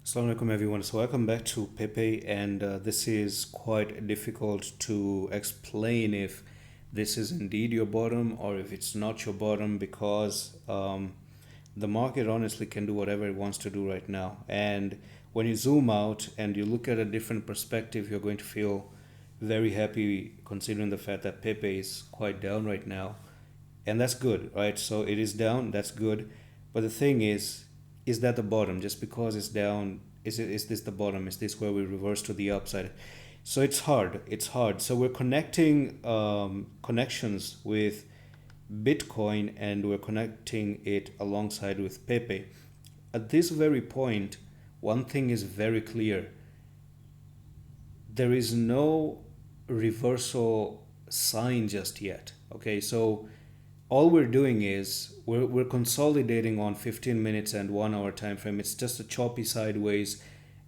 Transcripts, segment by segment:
Assalamu alaikum everyone. So welcome back to Pepe, and this is quite difficult to explain if this is indeed your bottom or if it's not your bottom because the market honestly can do whatever it wants to do right now. And when you zoom out and you look at a different perspective, you're going to feel very happy considering the fact that Pepe is quite down right now, and that's good, right? So it is down, that's good. But the thing is that the bottom? Just because it's down, is this the bottom? Is this where we reverse to the upside? So it's hard. It's hard. So we're connecting connections with Bitcoin, and we're connecting it alongside with Pepe. At this very point, one thing is very clear: there is no reversal sign just yet. Okay, so all we're doing is we're consolidating on 15 minutes and 1 hour time frame. It's just a choppy sideways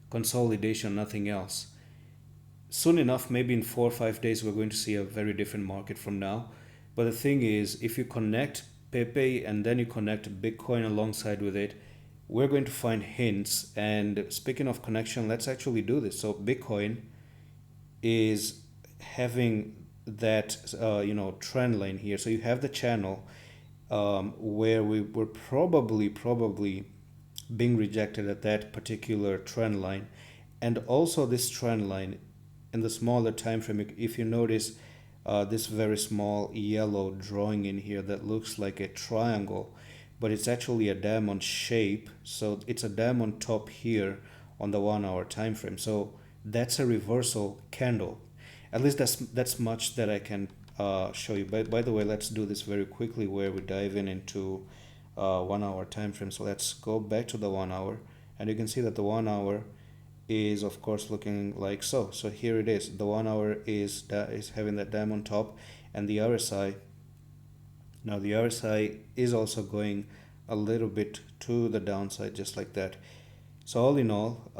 consolidation, nothing else. Soon enough, maybe in 4 or 5 days, we're going to see a very different market from now. But the thing is, if you connect Pepe and then you connect Bitcoin alongside with it, we're going to find hints. And speaking of connection, let's actually do this. So Bitcoin is having that trend line here. So you have the channel where we were probably being rejected at that particular trend line, and also this trend line in the smaller time frame. If you notice this very small yellow drawing in here that looks like a triangle, but it's actually a diamond shape. So it's a diamond top here on the 1 hour time frame. So that's a reversal candle. At least that's much that I can show you. By the way, let's do this very quickly where we dive into 1 hour time frame. So let's go back to the 1 hour, and you can see that the 1 hour is of course looking like so. So here it is. The 1 hour is having that diamond top, and the RSI. Now the RSI is also going a little bit to the downside, just like that. So all in all,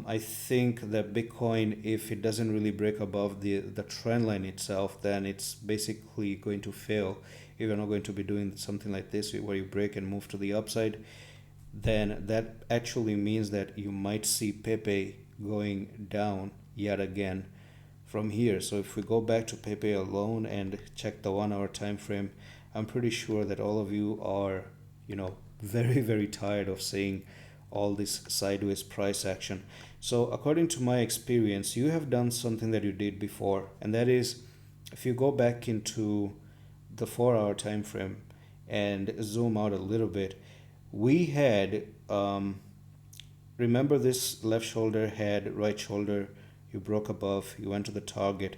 I think that Bitcoin, if it doesn't really break above the trend line itself, then it's basically going to fail. If you're not going to be doing something like this where you break and move to the upside, then that actually means that you might see Pepe going down yet again from here. So if we go back to Pepe alone and check the 1 hour time frame, I'm pretty sure that all of you are, very tired of seeing all this sideways price action. So according to my experience, you have done something that you did before, and that is, if you go back into the 4 hour time frame and zoom out a little bit, we had remember this left shoulder, head, right shoulder, you broke above, you went to the target,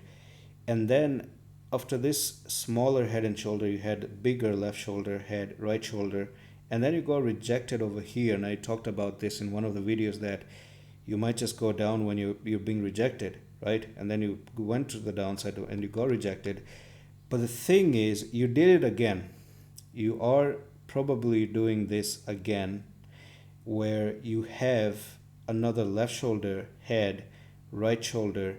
and then after this smaller head and shoulder, you had bigger left shoulder, head, right shoulder, and then you got rejected over here. And I talked about this in one of the videos, that you might just go down when you're being rejected, right? And then you went to the downside and you got rejected. But the thing is, you did it again. You are probably doing this again, where you have another left shoulder, head, right shoulder,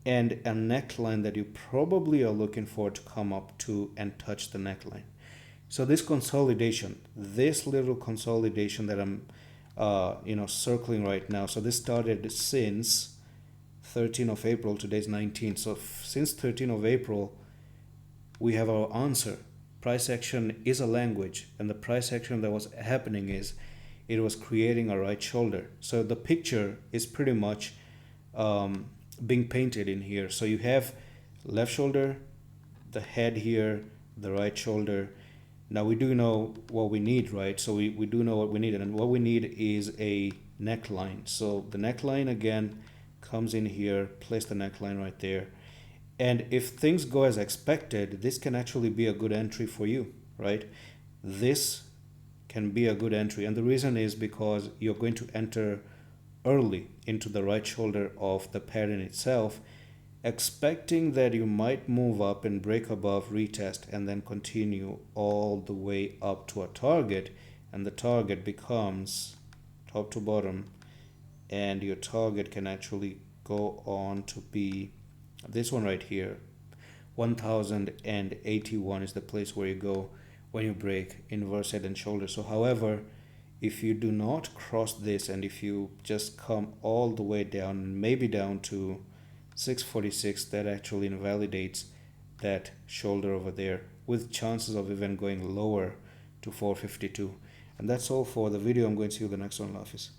and a neckline that you probably are looking for to come up to and touch the neckline. So this consolidation, this little consolidation that I'm circling right now. So this started since 13th of April. Today's 19th. So since 13th of April, we have our answer. Price action is a language, and the price action that was happening is it was creating a right shoulder. So the picture is pretty much being painted in here. So you have left shoulder, the head here, the right shoulder. Now we do know what we need, right? So we do know what we need, and what we need is a neckline. So the neckline again comes in here, place the neckline right there. And if things go as expected, this can actually be a good entry for you, right? This can be a good entry. And the reason is because you're going to enter early into the right shoulder of the pattern itself, expecting that you might move up and break above, retest, and then continue all the way up to a target. And the target becomes top to bottom, and your target can actually go on to be this one right here. 1081 is the place where you go when you break inverse head and shoulder. So however, If you do not cross this, and if you just come all the way down, maybe down to 646, that actually invalidates that shoulder over there, with chances of even going lower to 452. And that's all for the video. I'm going to see you in the next one. Office.